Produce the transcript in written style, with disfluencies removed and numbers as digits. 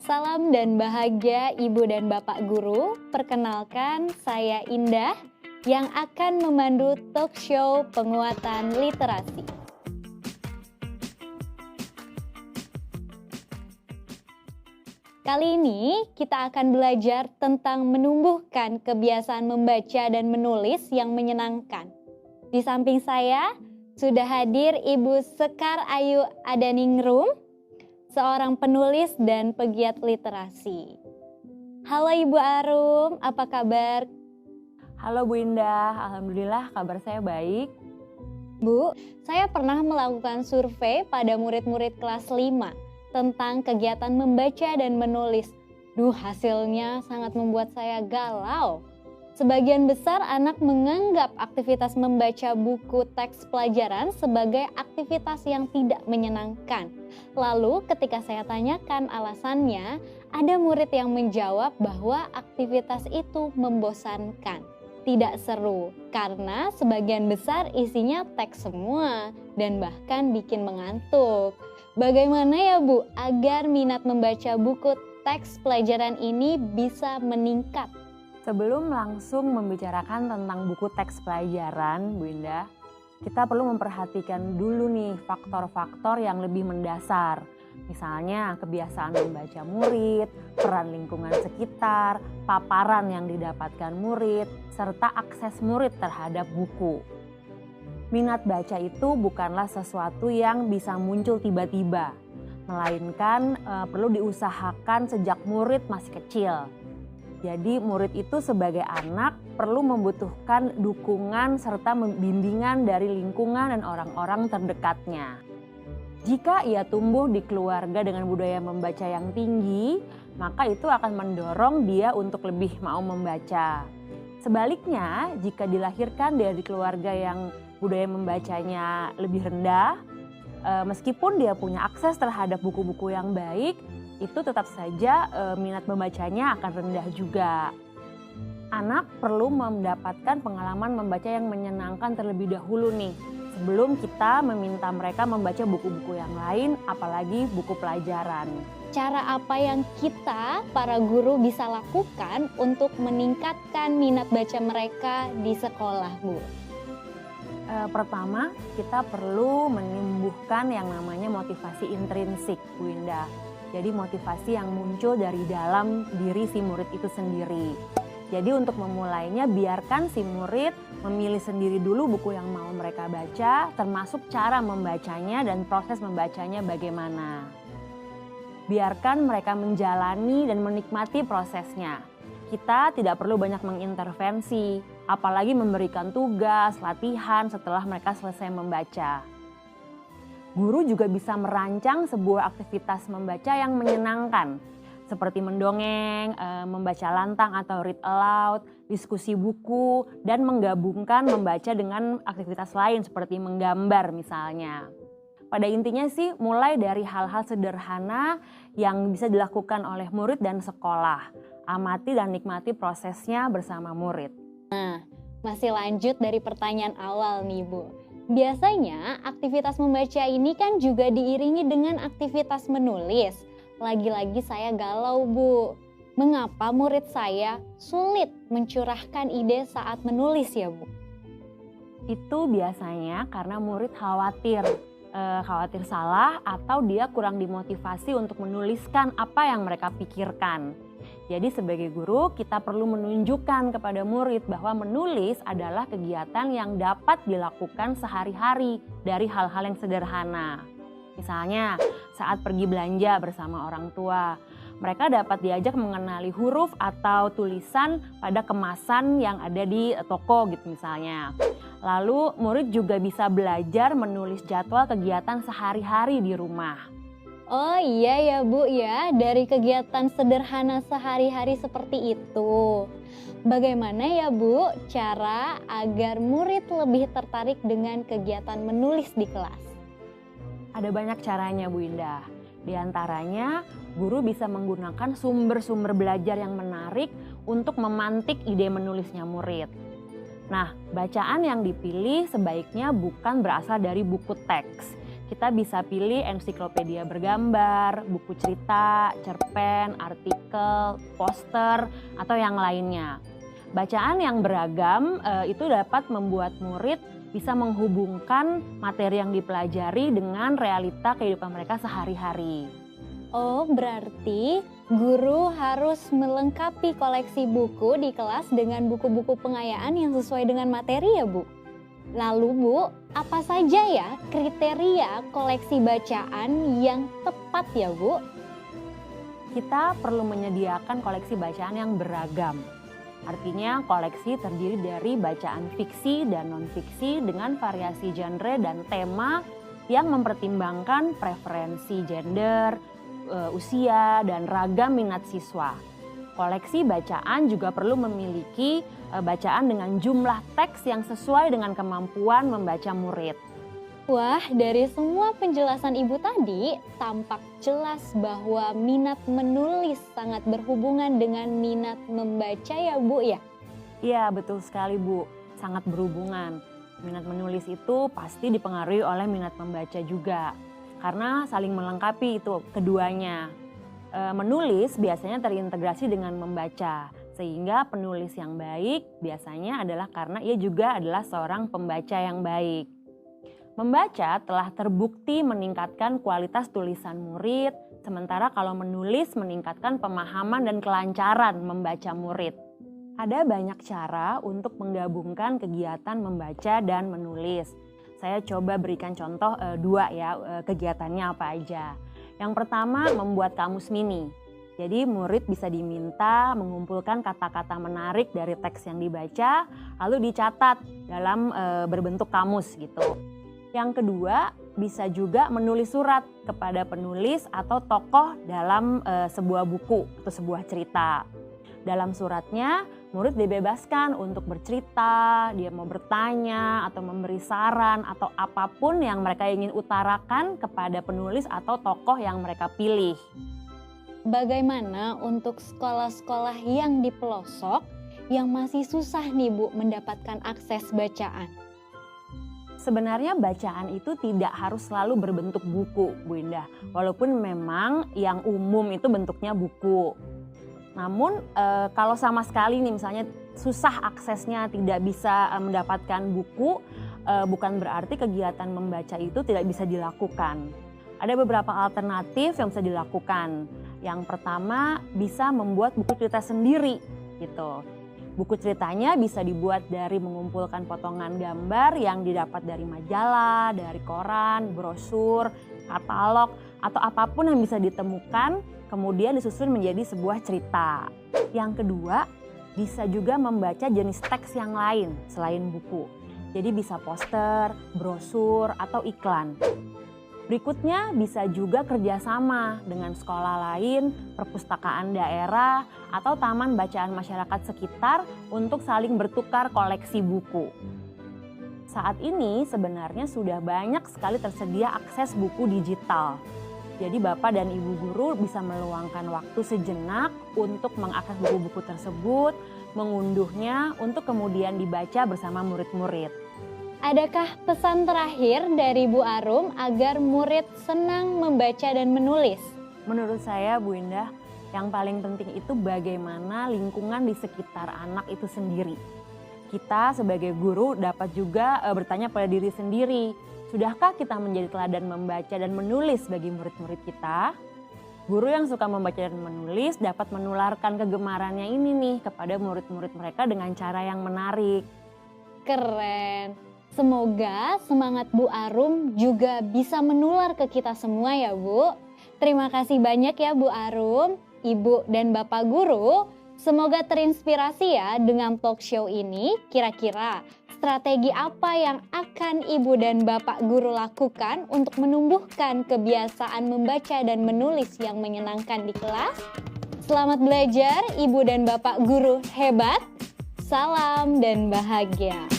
Salam dan bahagia Ibu dan Bapak Guru. Perkenalkan, saya Indah yang akan memandu talk show penguatan literasi. Kali ini kita akan belajar tentang menumbuhkan kebiasaan membaca dan menulis yang menyenangkan. Di samping saya sudah hadir Ibu Sekar Ayu Adaningrum, seorang penulis dan pegiat literasi. Halo Ibu Arum, apa kabar? Halo Bu Indah, alhamdulillah kabar saya baik. Bu, saya pernah melakukan survei pada murid-murid kelas 5 tentang kegiatan membaca dan menulis. Hasilnya sangat membuat saya galau. Sebagian besar anak menganggap aktivitas membaca buku teks pelajaran sebagai aktivitas yang tidak menyenangkan. Lalu ketika saya tanyakan alasannya, ada murid yang menjawab bahwa aktivitas itu membosankan, tidak seru, karena sebagian besar isinya teks semua dan bahkan bikin mengantuk. Bagaimana ya Bu, agar minat membaca buku teks pelajaran ini bisa meningkat? Sebelum langsung membicarakan tentang buku teks pelajaran, Bu Indah, kita perlu memperhatikan dulu nih faktor-faktor yang lebih mendasar. Misalnya kebiasaan membaca murid, peran lingkungan sekitar, paparan yang didapatkan murid, serta akses murid terhadap buku. Minat baca itu bukanlah sesuatu yang bisa muncul tiba-tiba, melainkan perlu diusahakan sejak murid masih kecil. Jadi murid itu sebagai anak perlu membutuhkan dukungan serta bimbingan dari lingkungan dan orang-orang terdekatnya. Jika ia tumbuh di keluarga dengan budaya membaca yang tinggi, maka itu akan mendorong dia untuk lebih mau membaca. Sebaliknya, jika dilahirkan dari keluarga yang budaya membacanya lebih rendah, meskipun dia punya akses terhadap buku-buku yang baik, itu tetap saja minat membacanya akan rendah juga. Anak perlu mendapatkan pengalaman membaca yang menyenangkan terlebih dahulu nih, sebelum kita meminta mereka membaca buku-buku yang lain, apalagi buku pelajaran. Cara apa yang kita, para guru, bisa lakukan untuk meningkatkan minat baca mereka di sekolah, Bu? Pertama, kita perlu menumbuhkan yang namanya motivasi intrinsik, Bu Indah. Jadi motivasi yang muncul dari dalam diri si murid itu sendiri. Jadi untuk memulainya, biarkan si murid memilih sendiri dulu buku yang mau mereka baca, termasuk cara membacanya dan proses membacanya bagaimana. Biarkan mereka menjalani dan menikmati prosesnya. Kita tidak perlu banyak mengintervensi, apalagi memberikan tugas, latihan setelah mereka selesai membaca. Guru juga bisa merancang sebuah aktivitas membaca yang menyenangkan, seperti mendongeng, membaca lantang atau read aloud, diskusi buku, dan menggabungkan membaca dengan aktivitas lain seperti menggambar misalnya. Pada intinya sih mulai dari hal-hal sederhana yang bisa dilakukan oleh murid dan sekolah. Amati dan nikmati prosesnya bersama murid. Nah, masih lanjut dari pertanyaan awal nih Bu. Biasanya aktivitas membaca ini kan juga diiringi dengan aktivitas menulis. Lagi-lagi saya galau Bu. Mengapa murid saya sulit mencurahkan ide saat menulis ya Bu? Itu biasanya karena murid khawatir salah atau dia kurang dimotivasi untuk menuliskan apa yang mereka pikirkan. Jadi sebagai guru kita perlu menunjukkan kepada murid bahwa menulis adalah kegiatan yang dapat dilakukan sehari-hari dari hal-hal yang sederhana. Misalnya saat pergi belanja bersama orang tua, mereka dapat diajak mengenali huruf atau tulisan pada kemasan yang ada di toko gitu misalnya. Lalu murid juga bisa belajar menulis jadwal kegiatan sehari-hari di rumah. Oh iya ya Bu ya, dari kegiatan sederhana sehari-hari seperti itu. Bagaimana ya Bu cara agar murid lebih tertarik dengan kegiatan menulis di kelas? Ada banyak caranya Bu Indah. Di antaranya, guru bisa menggunakan sumber-sumber belajar yang menarik untuk memantik ide menulisnya murid. Nah, bacaan yang dipilih sebaiknya bukan berasal dari buku teks. Kita bisa pilih ensiklopedia bergambar, buku cerita, cerpen, artikel, poster, atau yang lainnya. Bacaan yang beragam itu dapat membuat murid bisa menghubungkan materi yang dipelajari dengan realita kehidupan mereka sehari-hari. Oh, berarti guru harus melengkapi koleksi buku di kelas dengan buku-buku pengayaan yang sesuai dengan materi ya, Bu? Lalu Bu, apa saja ya kriteria koleksi bacaan yang tepat ya Bu? Kita perlu menyediakan koleksi bacaan yang beragam. Artinya koleksi terdiri dari bacaan fiksi dan non-fiksi dengan variasi genre dan tema yang mempertimbangkan preferensi gender, usia, dan ragam minat siswa. Koleksi bacaan juga perlu memiliki bacaan dengan jumlah teks yang sesuai dengan kemampuan membaca murid. Wah, dari semua penjelasan Ibu tadi, tampak jelas bahwa minat menulis sangat berhubungan dengan minat membaca ya Bu ya? Iya, betul sekali Bu, sangat berhubungan. Minat menulis itu pasti dipengaruhi oleh minat membaca juga, karena saling melengkapi itu keduanya. Menulis biasanya terintegrasi dengan membaca, sehingga penulis yang baik biasanya adalah karena ia juga adalah seorang pembaca yang baik. Membaca telah terbukti meningkatkan kualitas tulisan murid, sementara kalau menulis meningkatkan pemahaman dan kelancaran membaca murid. Ada banyak cara untuk menggabungkan kegiatan membaca dan menulis. Saya coba berikan contoh dua ya, kegiatannya apa aja. Yang pertama, membuat kamus mini. Jadi murid bisa diminta mengumpulkan kata-kata menarik dari teks yang dibaca, lalu dicatat dalam berbentuk kamus gitu. Yang kedua, bisa juga menulis surat kepada penulis atau tokoh dalam sebuah buku atau sebuah cerita. Dalam suratnya, murid dibebaskan untuk bercerita, dia mau bertanya atau memberi saran atau apapun yang mereka ingin utarakan kepada penulis atau tokoh yang mereka pilih. Bagaimana untuk sekolah-sekolah yang di pelosok yang masih susah nih Bu mendapatkan akses bacaan? Sebenarnya bacaan itu tidak harus selalu berbentuk buku, Bu Indah. Walaupun memang yang umum itu bentuknya buku. Namun kalau sama sekali nih misalnya susah aksesnya, tidak bisa mendapatkan buku, bukan berarti kegiatan membaca itu tidak bisa dilakukan. Ada beberapa alternatif yang bisa dilakukan. Yang pertama, bisa membuat buku cerita sendiri gitu. Buku ceritanya bisa dibuat dari mengumpulkan potongan gambar yang didapat dari majalah, dari koran, brosur, katalog, atau apapun yang bisa ditemukan, kemudian disusun menjadi sebuah cerita. Yang kedua, bisa juga membaca jenis teks yang lain selain buku. Jadi bisa poster, brosur, atau iklan. Berikutnya bisa juga kerjasama dengan sekolah lain, perpustakaan daerah, atau taman bacaan masyarakat sekitar untuk saling bertukar koleksi buku. Saat ini sebenarnya sudah banyak sekali tersedia akses buku digital. Jadi Bapak dan Ibu guru bisa meluangkan waktu sejenak untuk mengakses buku-buku tersebut, mengunduhnya untuk kemudian dibaca bersama murid-murid. Adakah pesan terakhir dari Bu Arum agar murid senang membaca dan menulis? Menurut saya Bu Indah, yang paling penting itu bagaimana lingkungan di sekitar anak itu sendiri. Kita sebagai guru dapat juga bertanya pada diri sendiri, sudahkah kita menjadi teladan membaca dan menulis bagi murid-murid kita? Guru yang suka membaca dan menulis dapat menularkan kegemarannya ini nih kepada murid-murid mereka dengan cara yang menarik. Keren! Semoga semangat Bu Arum juga bisa menular ke kita semua ya Bu. Terima kasih banyak ya Bu Arum, Ibu dan Bapak Guru. Semoga terinspirasi ya dengan talk show ini. Kira-kira strategi apa yang akan Ibu dan Bapak Guru lakukan untuk menumbuhkan kebiasaan membaca dan menulis yang menyenangkan di kelas? Selamat belajar Ibu dan Bapak Guru hebat. Salam dan bahagia.